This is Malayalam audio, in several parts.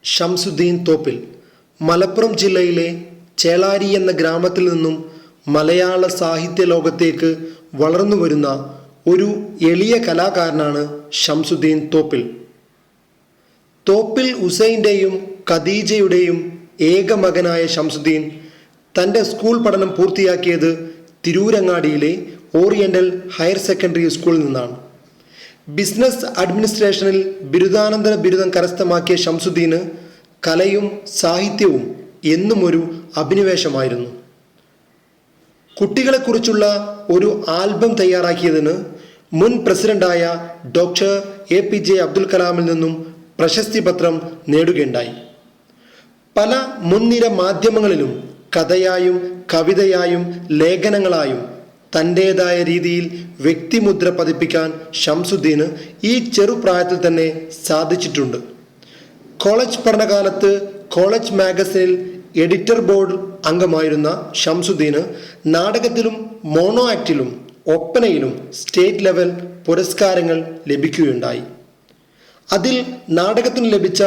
ഷംസുദ്ദീൻ തോപ്പിൽ മലപ്പുറം ജില്ലയിലെ ചേളാരി എന്ന ഗ്രാമത്തിൽ നിന്നും മലയാള സാഹിത്യ ലോകത്തേക്ക് വളർന്നു വരുന്ന ഒരു എളിയ കലാകാരനാണ് ഷംസുദ്ദീൻ തോപ്പിൽ. തോപ്പിൽ ഹുസൈൻ്റെയും ഖദീജയുടെയും ഏക മകനായ ഷംസുദ്ദീൻ തൻ്റെ സ്കൂൾ പഠനം പൂർത്തിയാക്കിയത് തിരൂരങ്ങാടിയിലെ ഓറിയൻ്റൽ ഹയർ സെക്കൻഡറി സ്കൂളിൽ നിന്നാണ്. ബിസിനസ് അഡ്മിനിസ്ട്രേഷനിൽ ബിരുദാനന്തര ബിരുദം കരസ്ഥമാക്കിയ ഷംസുദ്ദീന് കലയും സാഹിത്യവും എന്നും ഒരു അഭിനിവേശമായിരുന്നു. കുട്ടികളെക്കുറിച്ചുള്ള ഒരു ആൽബം തയ്യാറാക്കിയതിന് മുൻ പ്രസിഡന്റായ ഡോക്ടർ APJ അബ്ദുൽ കലാമിൽ നിന്നും പ്രശസ്തി പത്രം നേടുകയുണ്ടായി. പല മുൻനിര മാധ്യമങ്ങളിലും കഥയായും കവിതയായും ലേഖനങ്ങളായും തൻ്റേതായ രീതിയിൽ വ്യക്തിമുദ്ര പതിപ്പിക്കാൻ ഷംസുദ്ദീന് ഈ ചെറുപ്രായത്തിൽ തന്നെ സാധിച്ചിട്ടുണ്ട്. കോളേജ് പഠനകാലത്ത് കോളേജ് മാഗസിനിൽ എഡിറ്റർ ബോർഡ് അംഗമായിരുന്ന ഷംസുദ്ദീന് നാടകത്തിലും മോണോ ആക്ടിലും ഒപ്പനയിലും സ്റ്റേറ്റ് ലെവൽ പുരസ്കാരങ്ങൾ ലഭിക്കുകയുണ്ടായി. അതിൽ നാടകത്തിന് ലഭിച്ച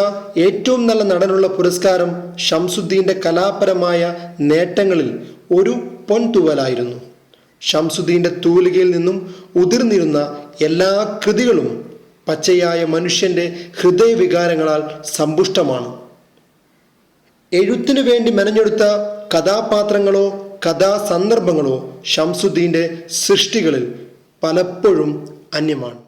ഏറ്റവും നല്ല നടനുള്ള പുരസ്കാരം ഷംസുദ്ദീൻ്റെ കലാപരമായ നേട്ടങ്ങളിൽ ഒരു പൊൻതൂവലായിരുന്നു. ഷംസുദ്ദീൻ്റെ തൂലികയിൽ നിന്നും ഉതിർന്നിരുന്ന എല്ലാ കൃതികളും പച്ചയായ മനുഷ്യൻ്റെ ഹൃദയവികാരങ്ങളാൽ സമ്പുഷ്ടമാണ്. എഴുത്തിനു വേണ്ടി മെനഞ്ഞെടുത്ത കഥാപാത്രങ്ങളോ കഥാസന്ദർഭങ്ങളോ ഷംസുദ്ദീൻ്റെ സൃഷ്ടികളിൽ പലപ്പോഴും അന്യമാണ്.